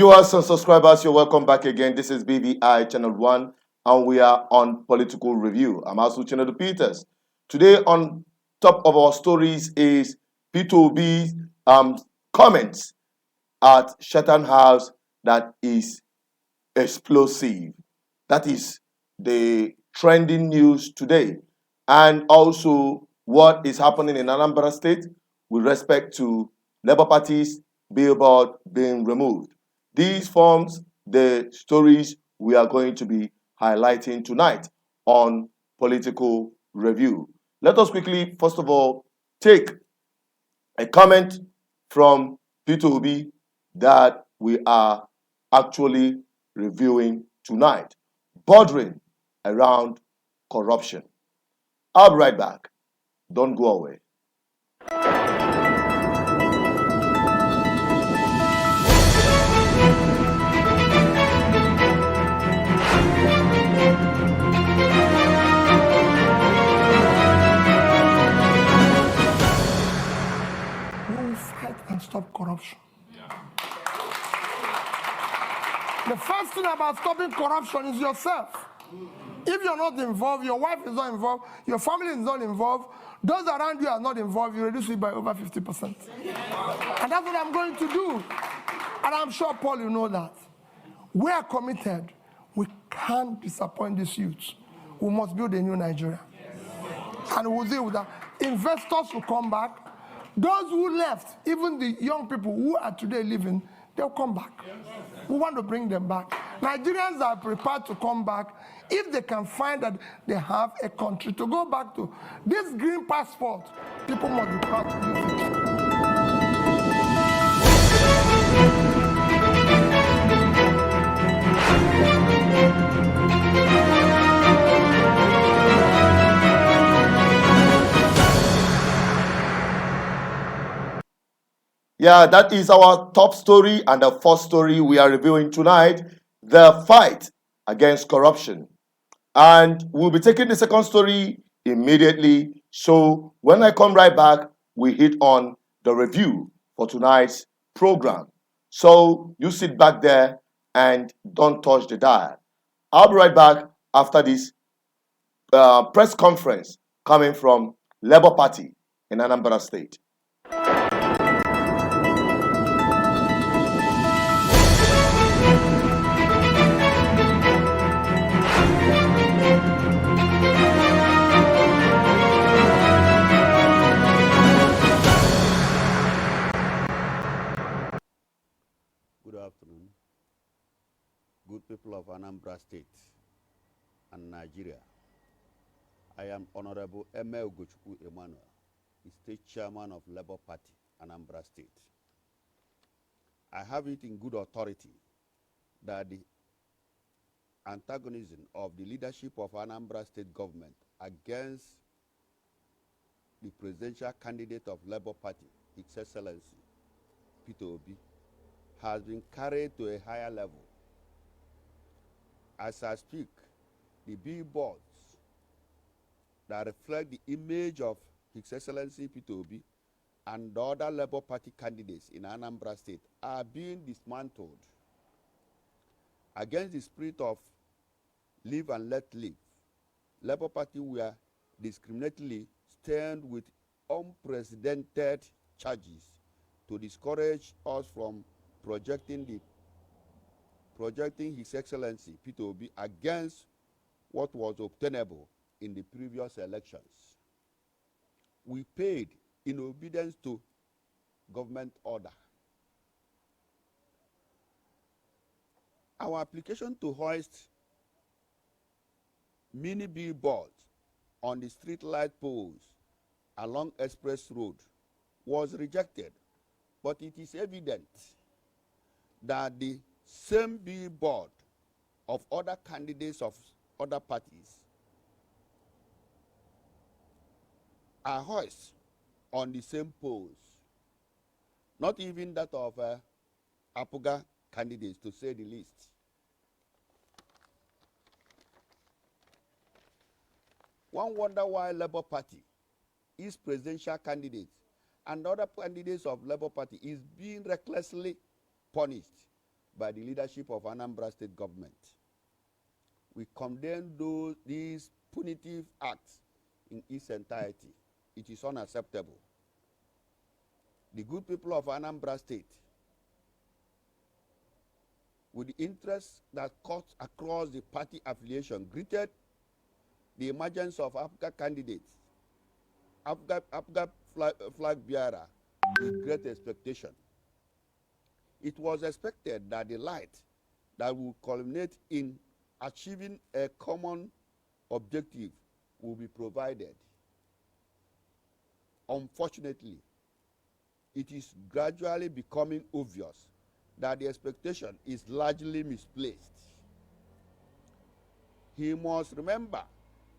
Viewers and subscribers, you're welcome back again. This is BBI Channel 1, and we are on Political Review. I'm also Channel Peters. Today, on top of our stories is P2B's comments at Chattem House that is explosive. That is the trending news today. And also what is happening in Anambra State with respect to Labour Party's billboard being removed. These forms the stories we are going to be highlighting tonight on Political Review. Let us quickly, first of all, take a comment from P2B that we are actually reviewing tonight, bordering around corruption. I'll be right back. Don't go away. And stop corruption. The first thing about stopping corruption is yourself. If you're not involved, your wife is not involved, your family is not involved, those around you are not involved, you reduce it by over 50%. And that's what I'm going to do. And I'm sure, Paul, you know that. We are committed. We can't disappoint these youths. We must build a new Nigeria. And we'll deal with that. Investors will come back. Those who left, even the young people who are today living, they'll come back. We want to bring them back. Nigerians are prepared to come back if they can find that they have a country to go back to. This green passport, people must be proud to use it. Yeah, that is our top story and the first story we are reviewing tonight, the fight against corruption. And we'll be taking the second story immediately. So when I come right back, we hit on the review for tonight's program. So you sit back there and don't touch the dial. I'll be right back after this press conference coming from Labour Party in Anambra State. Good afternoon, good people of Anambra State and Nigeria. I am Honorable Emel Gochukwu Emmanuel, the State Chairman of Labour Party, Anambra State. I have it in good authority that the antagonism of the leadership of Anambra State government against the presidential candidate of Labour Party, His Excellency, Peter Obi, has been carried to a higher level. As I speak, the billboards that reflect the image of His Excellency Peter Obi and the other Labour Party candidates in Anambra State are being dismantled against the spirit of live and let live. Labour Party were discriminately stained with unprecedented charges to discourage us from projecting His Excellency Peter Obi against what was obtainable in the previous elections. We paid in obedience to government order. Our application to hoist mini billboards on the street light poles along Express Road was rejected, but it is evident that the same billboard of other candidates of other parties are hoisted on the same poles. Not even that of Apuga candidates, to say the least. One wonder why Labour Party, its presidential candidates, and other candidates of Labour Party is being recklessly punished by the leadership of Anambra State government. We condemn these punitive acts in its entirety. It is unacceptable. The good people of Anambra State, with the interests that cut across the party affiliation, greeted the emergence of APGA candidates, APGA flag bearer, with great expectation. It was expected that the light that will culminate in achieving a common objective will be provided. Unfortunately, it is gradually becoming obvious that the expectation is largely misplaced. He must remember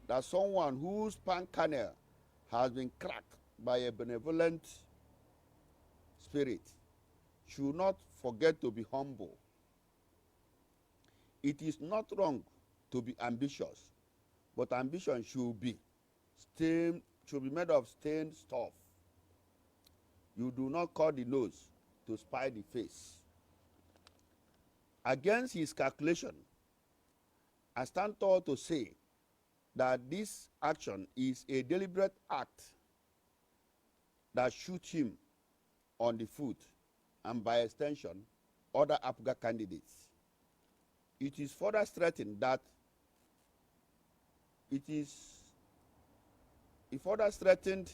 that someone whose pan kernel has been cracked by a benevolent spirit should not forget to be humble. It is not wrong to be ambitious, but ambition should be made of stained stuff. You do not cut the nose to spite the face. Against his calculation, I stand tall to say that this action is a deliberate act that shoots him on the foot and by extension, other APGA candidates. It is further threatened that it further threatened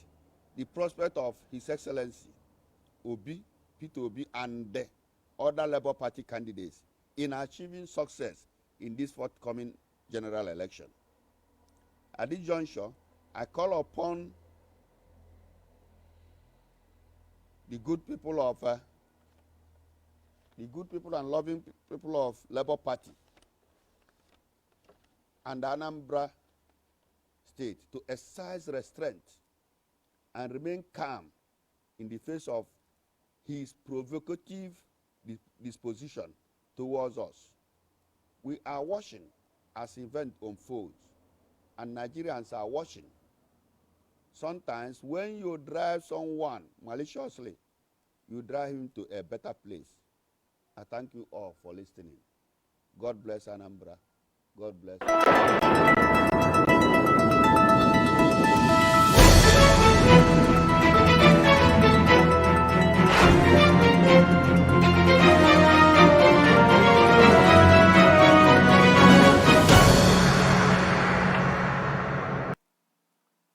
the prospect of His Excellency Obi, Peter Obi, and the other Labour Party candidates in achieving success in this forthcoming general election. At this juncture, I call upon the good people and loving people of Labour Party and Anambra State to exercise restraint and remain calm in the face of his provocative disposition towards us. We are watching as event unfolds, and Nigerians are watching. Sometimes when you drive someone maliciously, you drive him to a better place. I thank you all for listening. God bless Anambra. God bless.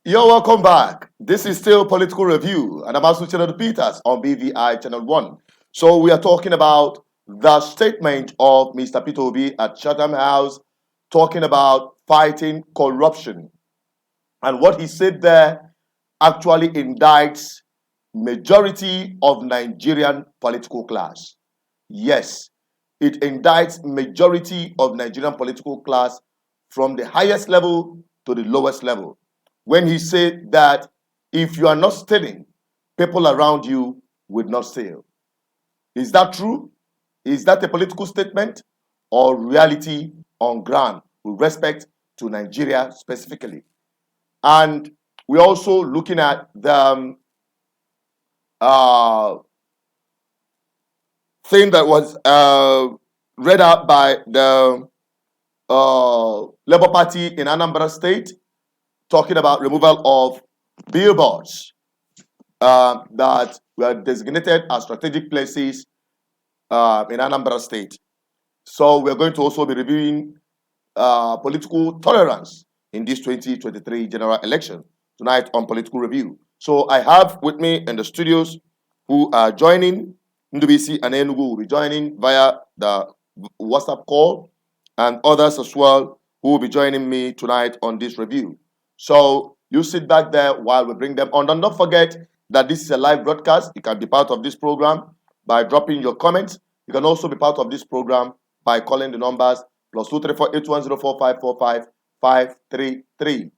You're welcome back. This is still Political Review, and I'm also Channel Peters on BVI Channel 1. So we are talking about the statement of Mr. Peter Obi at Chattem House, talking about fighting corruption. And what he said there actually indicts majority of Nigerian political class. Yes, it indicts majority of Nigerian political class from the highest level to the lowest level. When he said that if you are not stealing, people around you will not steal. Is that true? Is that a political statement or reality on ground with respect to Nigeria specifically? And we're also looking at the thing that was read out by the Labour Party in Anambra State, talking about removal of billboards that were designated as strategic places in Anambra State. So we're going to also be reviewing political tolerance in this 2023 general election tonight on Political Review. So I have with me in the studios who are joining. Ndubisi and Enugu will be joining via the WhatsApp call, and others as well who will be joining me tonight on this review. So you sit back there while we bring them on. And don't forget that this is a live broadcast. You can be part of this program by dropping your comments. You can also be part of this program by calling the numbers +234-8104-545-533.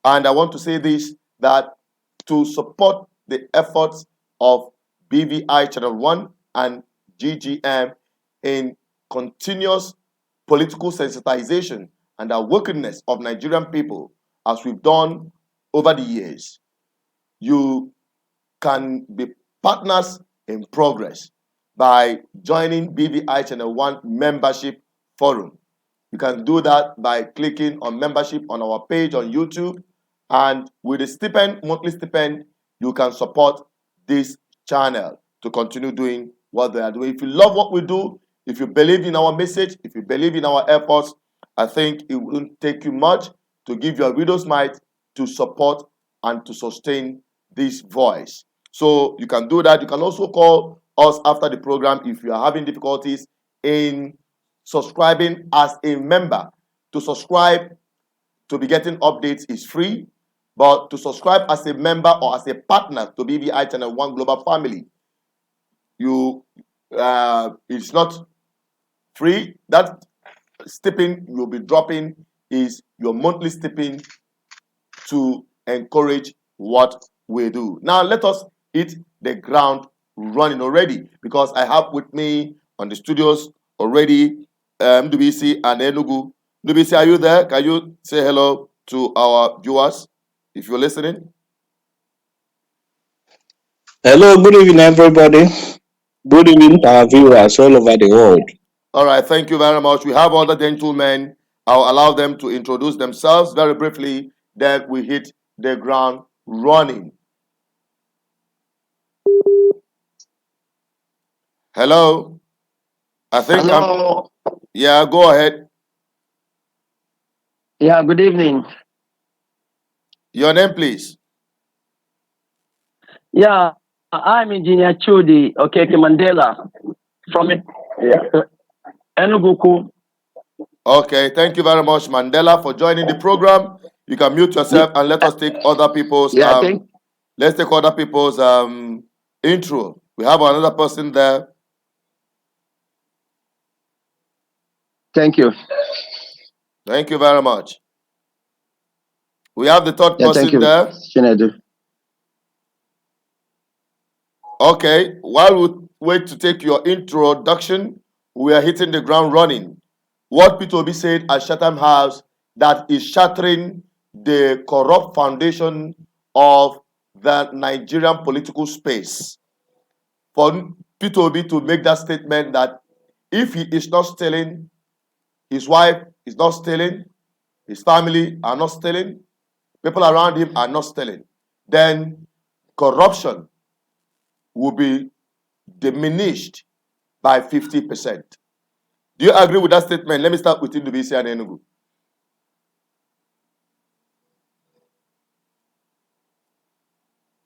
And I want to say this, that to support the efforts of BVI Channel 1 and GGM in continuous political sensitization and awakeness of Nigerian people, as we've done over the years, you can be partners in progress by joining BVI Channel 1 membership forum. You can do that by clicking on membership on our page on YouTube. And with the stipend, monthly stipend, you can support this channel to continue doing what they are doing. If you love what we do, if you believe in our message, if you believe in our efforts, I think it wouldn't take you much to give your widow's mite to support and to sustain this voice. So you can do that. You can also call us after the program if you are having difficulties in subscribing as a member. To subscribe to be getting updates is free, but to subscribe as a member or as a partner to BVI Channel 1 Global Family, it's not free. That stipend you'll be dropping is your monthly stipend to encourage what we do. Now let us hit the ground running already, because I have with me on the studios already MWC and Enugu. MWC, are you there? Can you say hello to our viewers if you're listening? Hello, good evening, everybody. Good evening to our viewers all over the world. All right, thank you very much. We have other gentlemen. I'll allow them to introduce themselves very briefly, then we hit the ground running. Hello? I think Hello. yeah, go ahead. Yeah, good evening. Your name, please. Yeah, I'm Engineer Chudi Okeke Mandela from Enugu. Okay, thank you very much, Mandela, for joining the program. You can mute yourself and let us take other people's let's take other people's intro. We have another person there. Thank you. Thank you very much. We have the third Yeah, thank person you, there. Chinedu. Okay, while we wait to take your introduction, we are hitting the ground running. What Peter Obi said at Chattem House that is shattering the corrupt foundation of the Nigerian political space. For Peter Obi to make that statement that if he is not stealing, his wife is not stealing, his family are not stealing, people around him are not stealing, then corruption will be diminished by 50%. Do you agree with that statement? Let me start with Ndubisi and Enugu.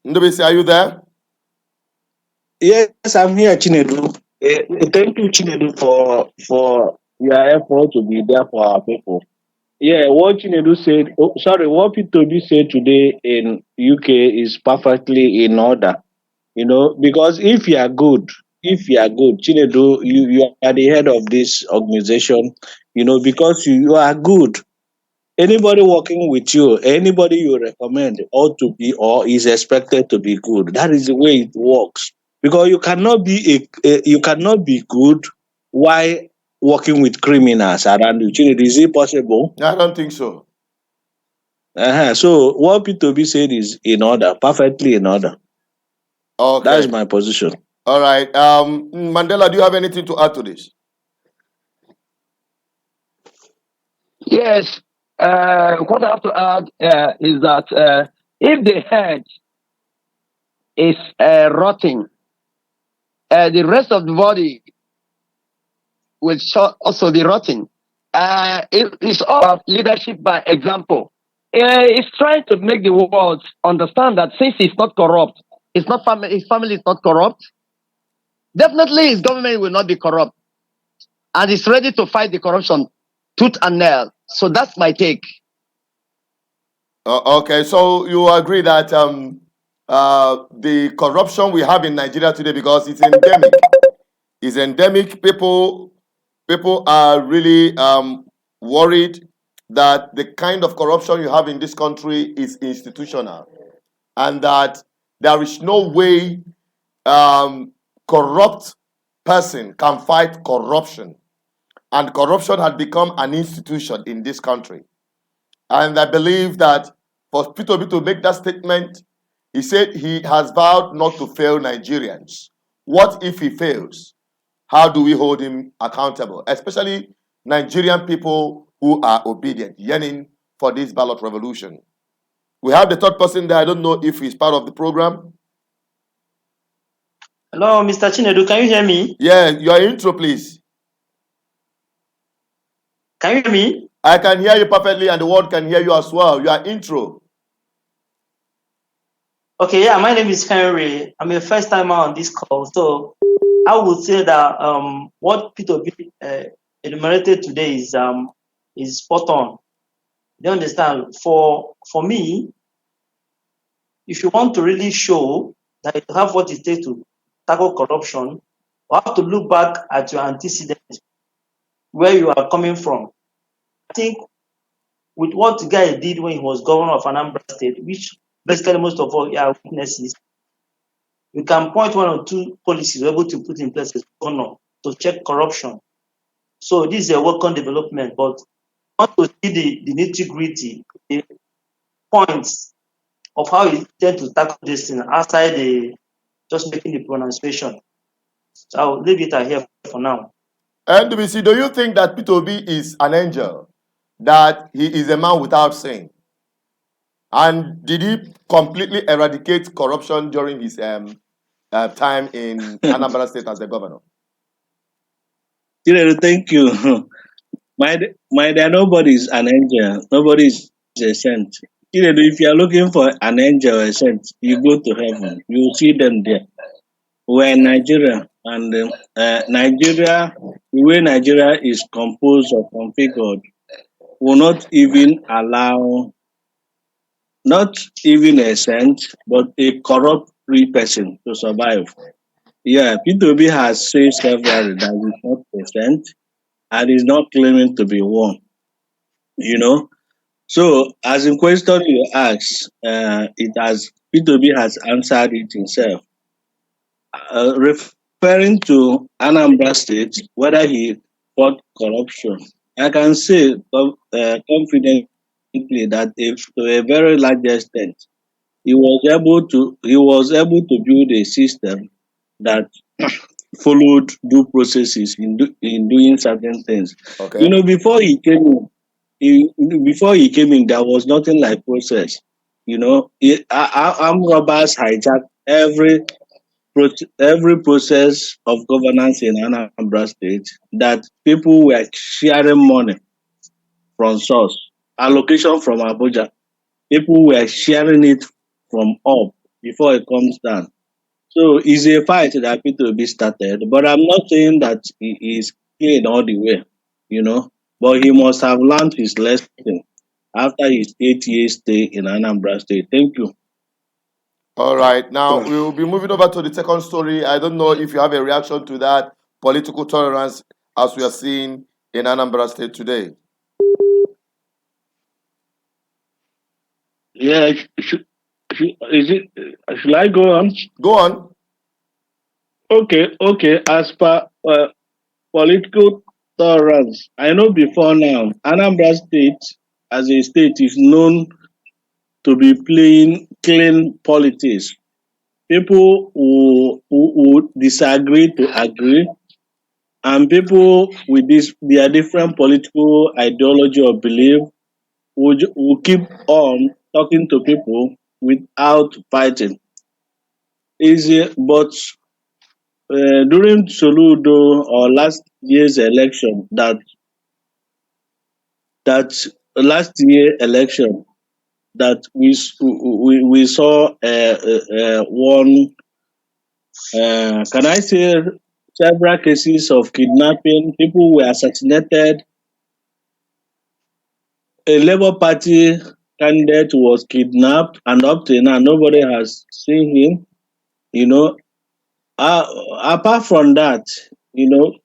Ndubisi, are you there? Yes, I'm here, Chinedu. Thank you, Chinedu, for your effort to be there for our people. Yeah, what Chinedu said, what P2B said today in UK is perfectly in order. Because if you are good, Chinedu, you are the head of this organization, because you are good. Anybody working with you, anybody you recommend ought to be or is expected to be good. That is the way it works. Because you cannot be you cannot be good while working with criminals around you. Chinedu, is it possible? I don't think so. So what P2B said is in order, perfectly in order. Okay. That is my position. All right. Mandela, do you have anything to add to this? Yes, what I have to add is that if the head is rotting, the rest of the body will also be rotting. It's all about leadership by example. It's trying to make the world understand that since he's not corrupt, his family is not corrupt, definitely his government will not be corrupt. And he's ready to fight the corruption tooth and nail. So that's my take. Okay, so you agree that the corruption we have in Nigeria today, because it's endemic, People are really worried that the kind of corruption you have in this country is institutional, and that there is no way corrupt person can fight corruption, and corruption had become an institution in this country. And I believe that for Peter Obi to make that statement, he said he has vowed not to fail Nigerians. What if he fails? how do we hold him accountable, especially Nigerian people who are obedient, yearning for this ballot revolution? We have the third person there. I don't know if he's part of the program. Hello, Mr. Chinedu, can you hear me? Yeah, your intro, please. Can you hear me? I can hear you perfectly, and the world can hear you as well. Your intro. Okay, yeah, my name is Henry. I'm a first timer on this call. So I would say that what Peter B enumerated today is spot on. You understand? For me, if you want to really show that you have what it takes to tackle corruption, you have to look back at your antecedents, where you are coming from. I think with what the guy did when he was governor of Anambra State, which basically most of all are witnesses, we can point one or two policies we're able to put in place as governor to check corruption. So this is a welcome development, but want to see the nitty-gritty, the points of how you tend to tackle this thing outside the just making the pronunciation. So I'll leave it here for now. NWC, do you think that Peter Obi is an angel? That he is a man without sin? And did he completely eradicate corruption during his time in Anambra State as the governor? Thank you. My dear, nobody is an angel. Nobody is a saint. If you are looking for an angel or a saint, you go to heaven. You will see them there. We're in Nigeria, and Nigeria, the way Nigeria is composed or configured, will not even allow not even a saint, but a corrupt free person to survive. Yeah, P2B has said several that he's not a saint and is not claiming to be one. You know, so as in question you asked, it has P2B has answered it himself. Referring to Anambra State, whether he fought corruption, I can say confidently that if to a very large extent he was able to build a system that followed due processes in doing certain things. Okay. Before he came in, there was nothing like process. Armed robbers hijacked every process of governance in Anambra State, that people were sharing money from source, allocation from Abuja. People were sharing it from up before it comes down. So it's a fight that Peter Obi started, but I'm not saying that he is clean all the way, you know. But he must have learned his lesson after his 8 year stay in Anambra State. Thank you. All right. Now we will be moving over to the second story. I don't know if you have a reaction to that political tolerance as we are seeing in Anambra State today. Yeah, should I go on? Go on. Okay. As per political tolerance, I know before now, Anambra State as a state is known to be playing clean politics. People who disagree to agree, and people with their different political ideology or belief will keep on talking to people without fighting. Easy, but during Soludo or last year's election, that last year election that we saw one, can I say, several cases of kidnapping. People were assassinated. A Labour Party candidate was kidnapped, and up to now nobody has seen him. You know, apart from that,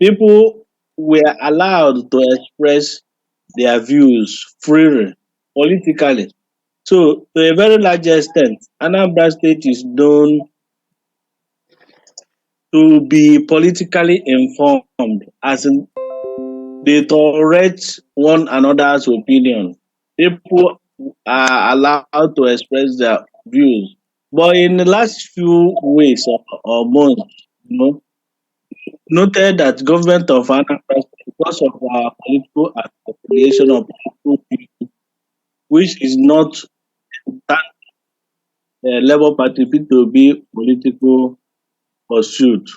people were allowed to express their views freely politically. So, to a very large extent, Anambra State is known to be politically informed, as in they tolerate one another's opinion. People are allowed to express their views. But in the last few weeks or months, noted that government of Anambra State, because of our political affiliation of political people, which is not that Labour Party fit to be political pursuit.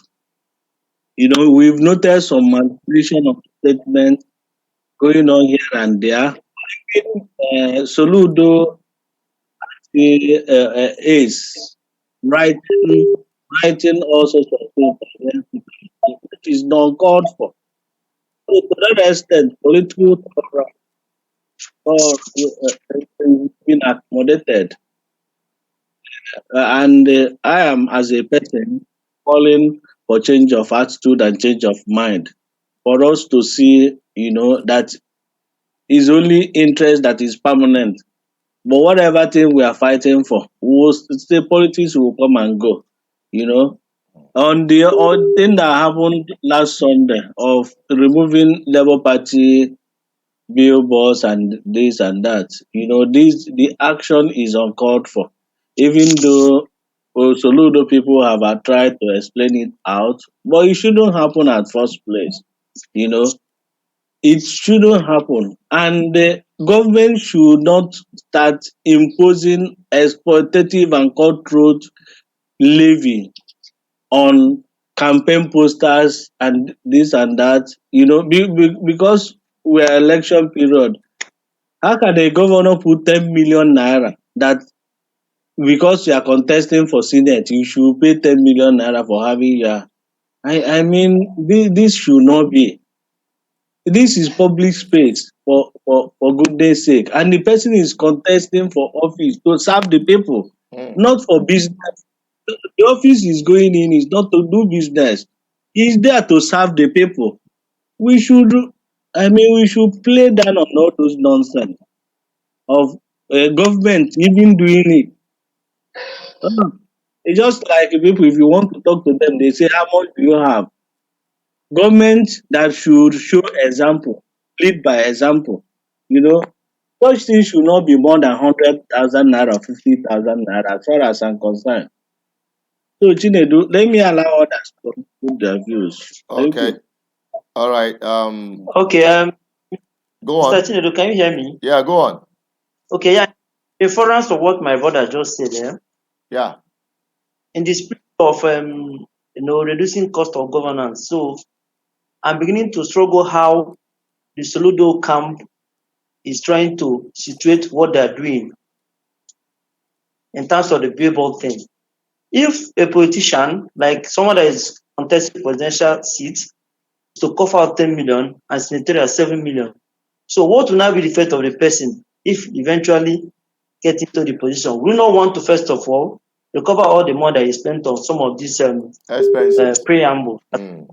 We've noted some manipulation of statements going on here and there. Soludo is writing, writing all sorts of things against people, which is not called for. So to that extent, political corruption has been accommodated. And I am, as a person, calling for change of attitude and change of mind. For us to see, that is only interest that is permanent. But whatever thing we are fighting for, we will say politics will come and go. You know, on the odd thing that happened last Sunday of removing Labour Party billboards and this and that, the action is uncalled for. Even though Soludo people have tried to explain it out, but it shouldn't happen at first place. You know, it shouldn't happen, and the government should not start imposing exploitative and cutthroat levy on campaign posters and this and that. Because we're election period, how can a governor put 10 million naira that because you are contesting for senate you should pay 10 million naira for having your I mean this should not be. This is public space for goodness sake, and the person is contesting for office to serve the people, not for business. The office is going in is not to do business. He's there to serve the people. We should, we should play down on all those nonsense of government even doing it. It's just like people, if you want to talk to them, they say, how much do you have? Government that should show example, lead by example. You know, such things should not be more than 100,000 naira, 50,000 naira, as far as I'm concerned. So, Chinedu, let me allow others to put their views. Thank Okay. you. All right. Okay, Go Mr. on. Chinedu, can you hear me? Yeah, go on. Okay, yeah. In reference to what my brother just said, Yeah. in the spirit of reducing cost of governance, so I'm beginning to struggle how the Soludo camp is trying to situate what they're doing in terms of the billboard thing. If a politician, like someone that is contesting presidential seats, to cough out 10 million and senatorial 7 million, so what will now be the fate of the person if eventually get into the position? We not want to, first of all, recover all the money that is spent on some of these Expenses. preamble. Mm.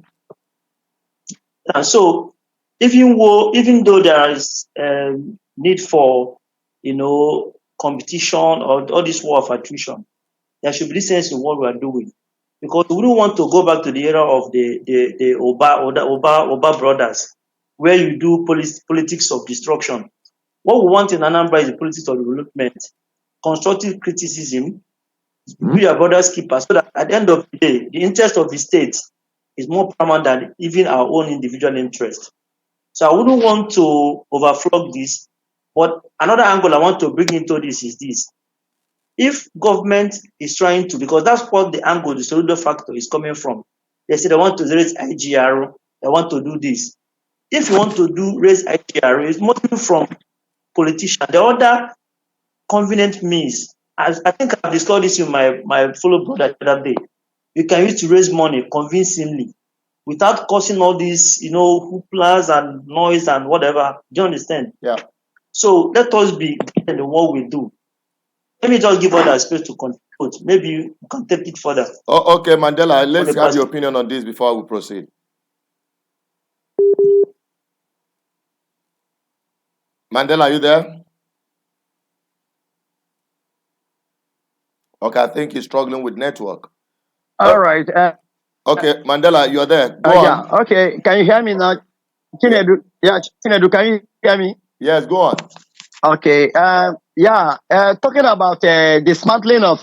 And so, even though there is need for competition or all this war of attrition, there should be sense in what we are doing, because we don't want to go back to the era of the Oba brothers, where you do politics of destruction. What we want in Anambra is the politics of development, constructive criticism, be your brother's keeper, so that at the end of the day, the interest of the state is more paramount than even our own individual interest. So I wouldn't want to overflog this, but another angle I want to bring into this is this. If government is trying to, because that's what the angle, the Soludo factor is coming from. They say they want to raise IGR, they want to do this. If you want to raise IGR, it's mostly from politicians. The other convenient means, as I think I've discussed this with my fellow brother the other day, you can use to raise money convincingly without causing all these, hooplas and noise and whatever. Do you understand? Yeah. So let us be in the what we do. Let me just give others space to contribute. Maybe you can take it further. Okay, Mandela, let's have your opinion on this before we proceed. Mandela, are you there? Okay, I think he's struggling with network. All right. Okay, Mandela, you're there. Go on. Yeah. Okay. Can you hear me now? Chinedu, Chinedu, can you hear me? Yes, go on. Okay. Talking about dismantling of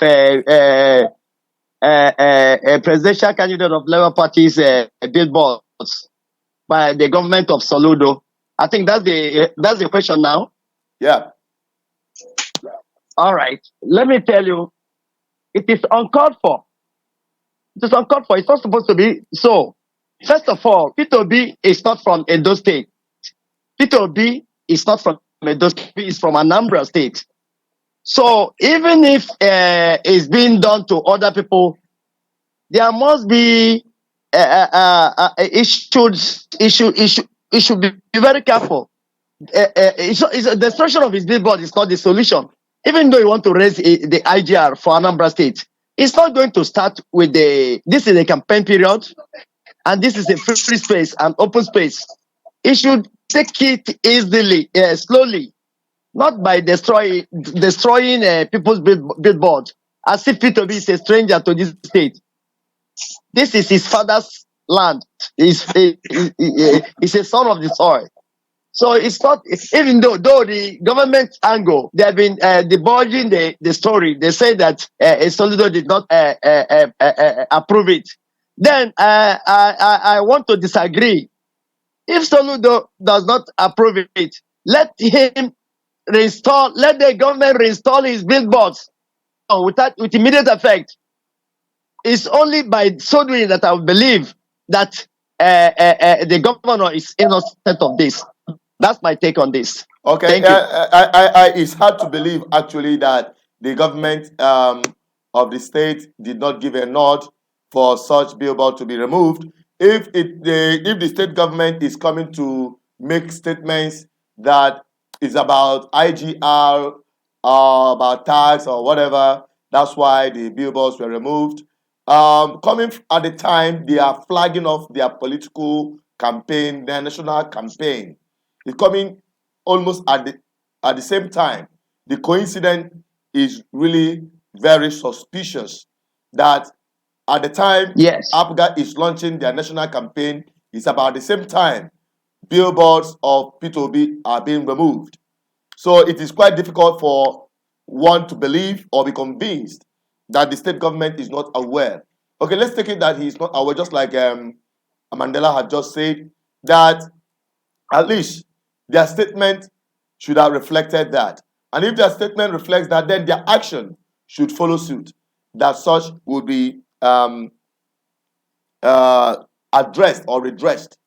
a presidential candidate of Labour Party's billboards by the government of Soludo. I think that's the question now. Yeah. All right. Let me tell you, it is uncalled for. It is uncalled for. It's not supposed to be so. First of all, P2B is not from Edo State. P2B is not from Edo State. It's from Anambra State. So even if it's being done to other people, there must be it should be very careful. The destruction of his billboard is not the solution. Even though you want to raise the IGR for Anambra State, it's not going to start with this is a campaign period, and this is a free space and open space. It should take it easily, slowly, not by destroying people's billboard, as if P2B is a stranger to this state. This is his father's land. He's a son of the soil. So it's not, even though the government angle, they have been divulging the story. They say that Soludo did not approve it. Then I want to disagree. If Soludo does not approve it, let him let the government reinstall his billboards with immediate effect. It's only by so doing that I believe that the governor is innocent of this. That's my take on this. Okay. Thank you. It's hard to believe actually that the government of the state did not give a nod for such billboard to be removed. If the state government is coming to make statements that is about IGR or about tax or whatever, that's why the billboards were removed. Coming at the time they are flagging off their political campaign, their national campaign. It's coming almost at the same time. The coincidence is really very suspicious that at the time Yes. APGA is launching their national campaign, it's about the same time billboards of P2B are being removed. So it is quite difficult for one to believe or be convinced that the state government is not aware. Okay, let's take it that he is not aware, just like Mandela had just said, that at least their statement should have reflected that. And if their statement reflects that, then their action should follow suit. That such would be addressed or redressed.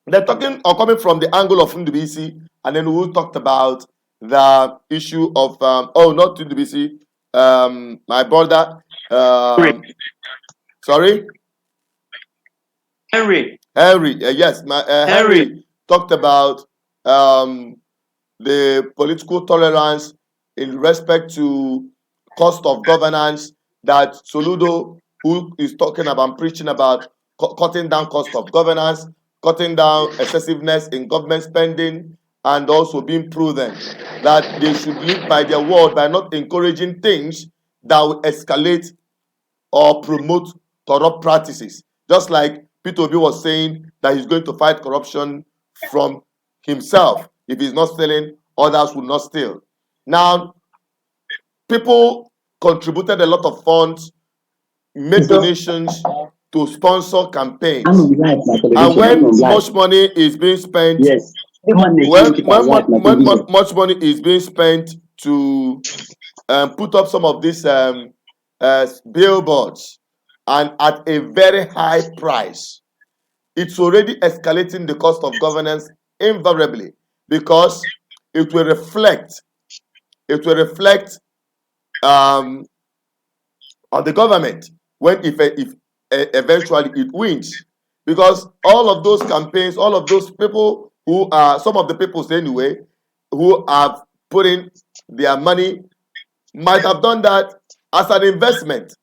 They're talking or coming from the angle of NDBC, and then we talked about the issue of not NDBC, my brother, sorry, Henry. Yes, Henry talked about the political tolerance in respect to cost of governance, that Soludo, who is talking about, preaching about cutting down cost of governance, cutting down excessiveness in government spending, and also being prudent, that they should live by their word by not encouraging things that will escalate or promote corrupt practices. Just like P2B was saying that he's going to fight corruption from himself. If he's not stealing, others will not steal. Now, people contributed a lot of funds, made donations to sponsor campaigns. And when much money is being spent, when much money is being spent to put up some of these billboards, and at a very high price, it's already escalating the cost of governance invariably, because it will reflect on the government when if eventually it wins, because all of those campaigns, all of those people who are some of the people anyway who have put in their money might have done that as an investment,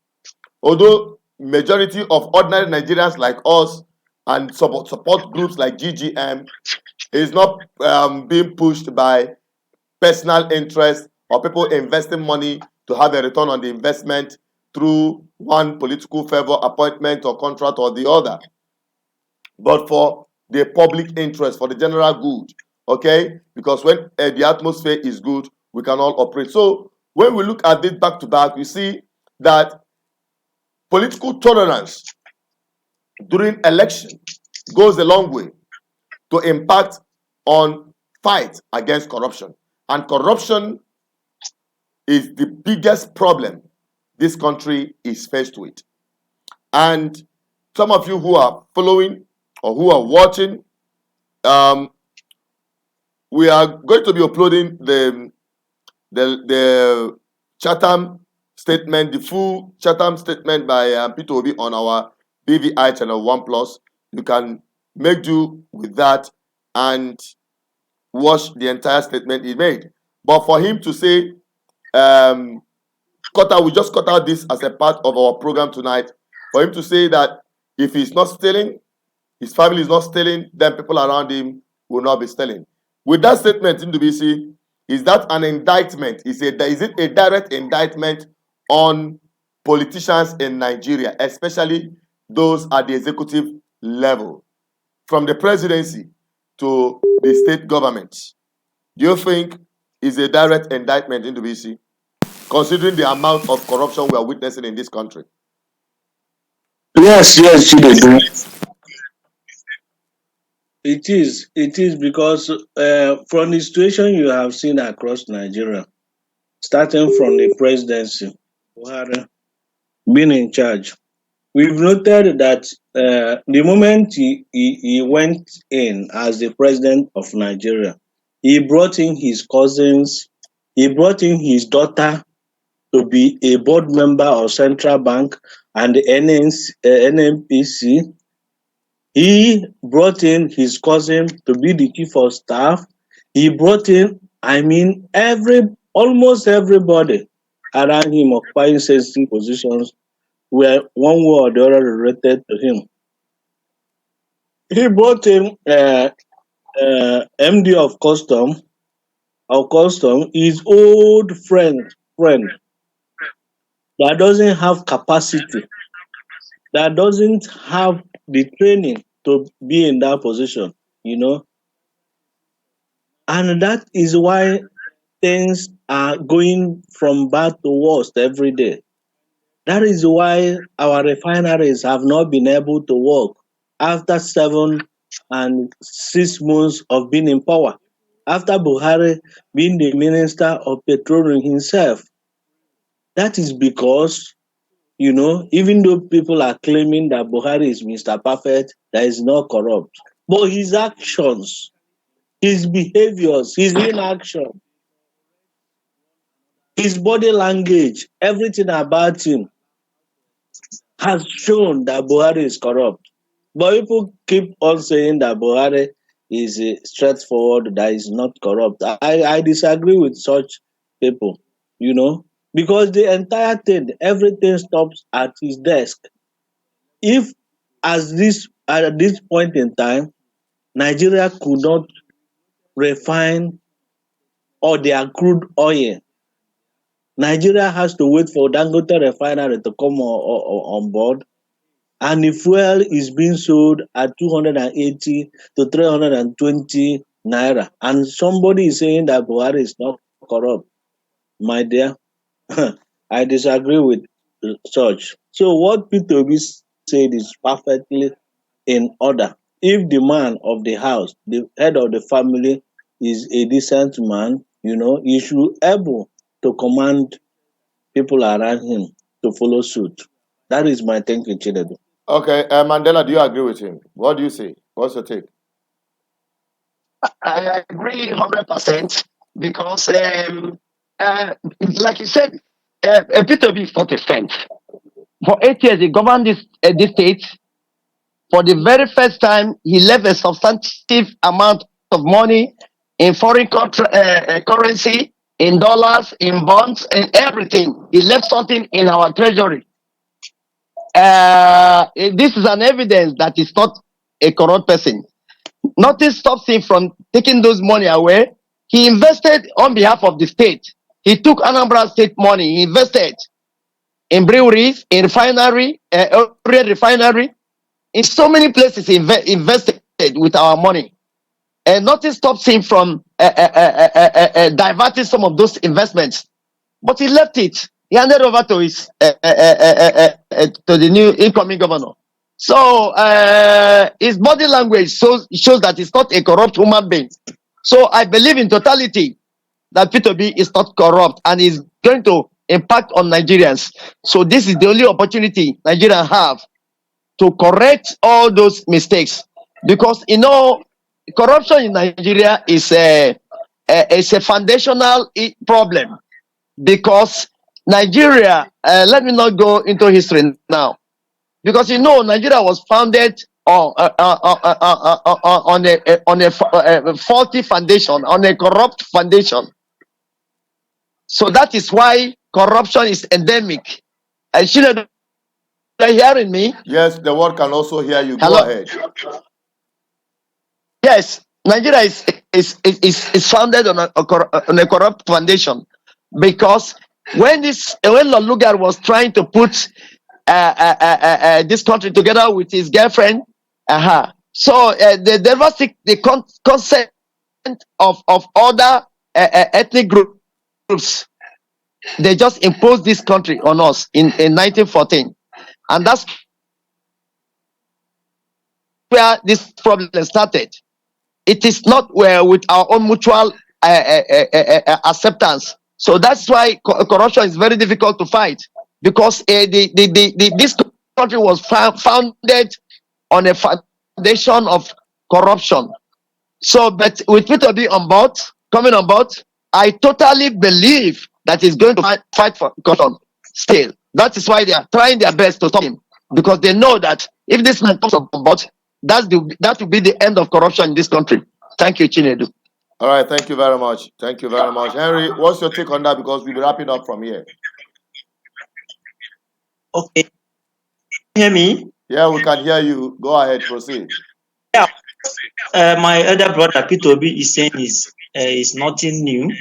although majority of ordinary Nigerians like us and support groups like GGM is not being pushed by personal interest or people investing money to have a return on the investment through one political favor, appointment or contract or the other, but for the public interest, for the general good. Okay, because when the atmosphere is good, we can all operate. So when we look at this back to back, we see that political tolerance during election goes a long way to impact on fight against corruption. And corruption is the biggest problem this country is faced with. And some of you who are following or who are watching, we are going to be uploading the Chattem statement, the full Chattem statement by Peter Obi on our BVI channel 1 Plus. You can make do with that and watch the entire statement he made. But for him to say, we just cut out this as a part of our program tonight, for him to say that if he's not stealing, his family is not stealing, then people around him will not be stealing. With that statement, Ndubisi, is that an indictment? Is it a direct indictment on politicians in Nigeria, especially those at the executive level, from the presidency to the state government? Do you think it's a direct indictment, Ndubisi, considering the amount of corruption we are witnessing in this country? Yes, Chinedu. It is because from the situation you have seen across Nigeria, starting from the presidency, Buhari being in charge, we've noted that the moment he went in as the president of Nigeria, he brought in his cousins, he brought in his daughter to be a board member of Central Bank and the NNPC. He brought in his cousin to be the chief of staff. He brought in, almost everybody around him occupying sensitive positions were one way or the other related to him. He brought in MD of custom, his old friend that doesn't have capacity, that doesn't have the training to be in that position, And that is why things are going from bad to worst every day. That is why our refineries have not been able to work after 7 and 6 months of being in power, after Buhari being the minister of petroleum himself. That is because, even though people are claiming that Buhari is Mr. Perfect, that is not corrupt, but his actions, his behaviors, his inaction, his body language, everything about him has shown that Buhari is corrupt. But people keep on saying that Buhari is straightforward, that is not corrupt. I disagree with such people, because the entire thing, everything stops at his desk. If at this point in time, Nigeria could not refine all their crude oil, Nigeria has to wait for Dangote refinery to come on board, and the fuel is being sold at 280 to 320 naira. And somebody is saying that Buhari is not corrupt. My dear, I disagree with such. So what Peter Obi said is perfectly in order. If the man of the house, the head of the family, is a decent man, he should able to command people around him to follow suit. That is my thinking, Chinedu. Okay, Mandela, do you agree with him? What do you say? What's your take? I agree 100% because, like you said, Peter B is not a friend. For 8 years, he governed this state. For the very first time, he left a substantive amount of money in foreign currency, in dollars, in bonds, in everything. He left something in our treasury. This is an evidence that he's not a corrupt person. Nothing stops him from taking those money away. He invested on behalf of the state. He took Anambra state money. He invested in breweries, in refinery, refinery, in so many places. He invested with our money, and nothing stops him from diverting some of those investments. But he left it. he handed over to his to the new incoming governor. So his body language shows that he's not a corrupt human being. So I believe in totality that P2B is not corrupt and is going to impact on Nigerians. So this is the only opportunity Nigerians have to correct all those mistakes, because corruption in Nigeria is a foundational problem, because Nigeria, let me not go into history now, because Nigeria was founded on a faulty foundation, on a corrupt foundation. So that is why corruption is endemic. And Chinedu, are you hearing me? Yes, the world can also hear you. Go Hello? ahead. Yes, Nigeria is founded on a corrupt foundation, because when Lord Lugard was trying to put this country together with his girlfriend, so they never seek the consent of other ethnic groups. They just imposed this country on us in 1914, and that's where this problem started. It is not with our own mutual acceptance. So that's why corruption is very difficult to fight, because this country was founded on a foundation of corruption. So, but with P2B coming on board, I totally believe that he's going to fight for corruption still. That is why they are trying their best to stop him, because they know that if this man comes on board, that will be the end of corruption in this country. Thank you, Chinedu. All right, thank you very much. Thank you very much. Henry, what's your take on that? Because we'll be wrapping up from here. Okay. Can you hear me? Yeah, we can hear you. Go ahead, proceed. Yeah. My elder brother P2B is saying is nothing new.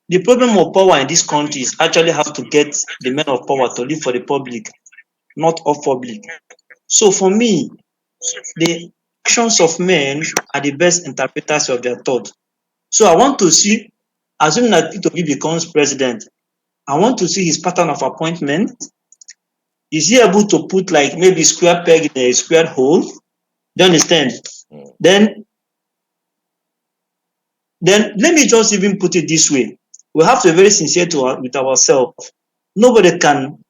The problem of power in this country is actually how to get the men of power to live for the public, not of public. So for me, the actions of men are the best interpreters of their thought. So I want to see, assuming that P2B becomes president, I want to see his pattern of appointment. Is he able to put like maybe square peg in a square hole? Do you understand? Then let me just even put it this way. We have to be very sincere with ourselves. Nobody can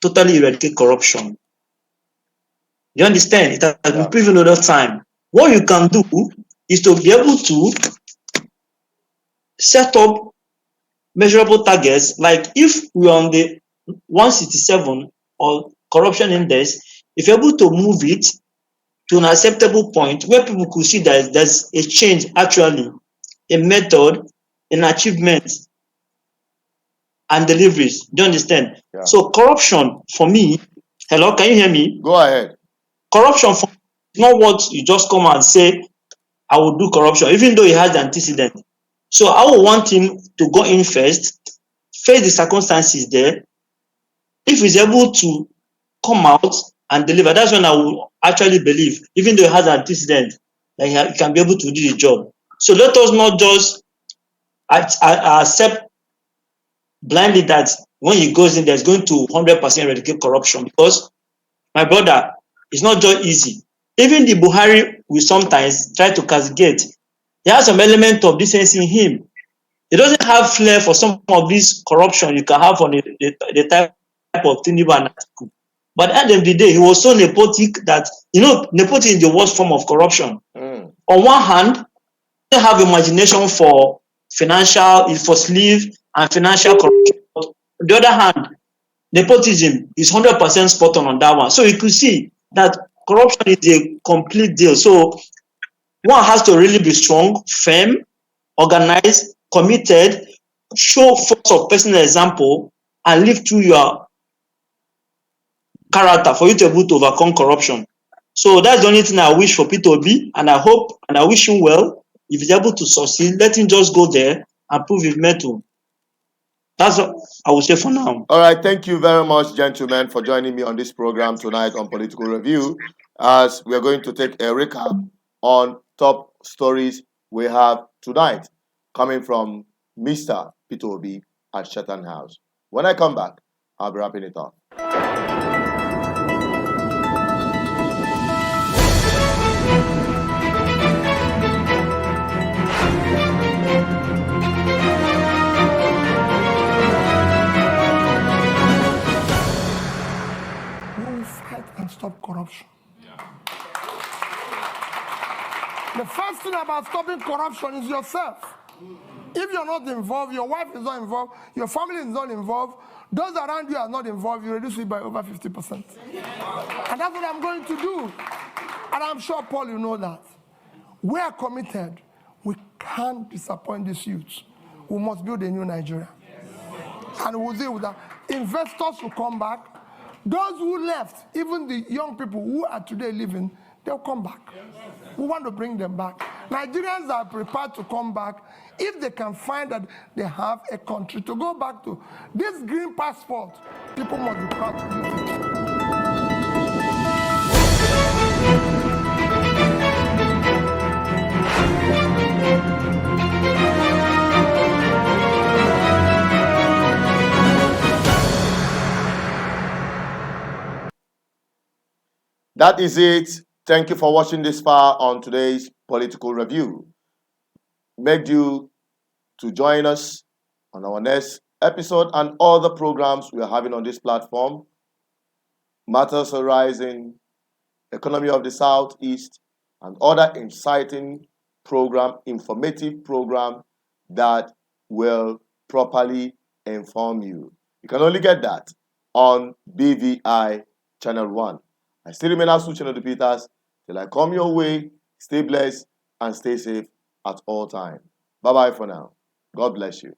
totally eradicate corruption. You understand? It has been proven all the time. What you can do is to be able to set up measurable targets. Like if we're on the 167 or corruption index, if you're able to move it to an acceptable point where people could see that there's a change, actually, a method, an achievement, and deliveries. Do you understand? Yeah. So corruption for me, hello, can you hear me? Go ahead. Corruption for me is not what you just come and say, I will do corruption, even though he has the antecedent. So I would want him to go in first, face the circumstances there. If he's able to come out and deliver, that's when I will actually believe, even though he has an antecedent, that he can be able to do the job. So let us not just accept blindly that when he goes in, there's going to 100% eradicate corruption, because my brother, it's not just easy. Even the Buhari will sometimes try to castigate. He has some element of decency in him. He doesn't have flair for some of this corruption you can have on the type of Tinubu and Atiku. But at the end of the day, he was so nepotic that, nepotism is the worst form of corruption. On one hand, they have imagination for sleeve and financial corruption. But on the other hand, nepotism is 100% spot on that one. So you could see that corruption is a complete deal. So one has to really be strong, firm, organized, committed, show force of personal example, and live through your character for you to be able to overcome corruption. So that's the only thing I wish for P2B, and I hope and I wish him well. If he's able to succeed, let him just go there and prove his mettle. That's what I will say for now. All right, thank you very much, gentlemen, for joining me on this program tonight on Political Review, as we're going to take a recap on top stories we have tonight, coming from Mr. P2B at Chattem House. When I come back, I'll be wrapping it up. We will fight and stop corruption. The first thing about stopping corruption is yourself. If you're not involved, your wife is not involved, your family is not involved, those around you are not involved, you reduce it by over 50%. And that's what I'm going to do. And I'm sure, Paul, you know that. We are committed. We can't disappoint these youths. We must build a new Nigeria. And we'll deal with that. Investors will come back. Those who left, even the young people who are today living, they'll come back. We want to bring them back. Nigerians are prepared to come back if they can find that they have a country to go back to. This green passport, people must be proud to use it. That is it. Thank you for watching this far on today's political review. Beg you to join us on our next episode and other programs we are having on this platform. Matters Arising, Economy of the Southeast, and other inciting program, informative program that will properly inform you. You can only get that on BVI Channel 1. I still remain as Channel the Peters. Till I come your way, stay blessed and stay safe at all times. Bye-bye for now. God bless you.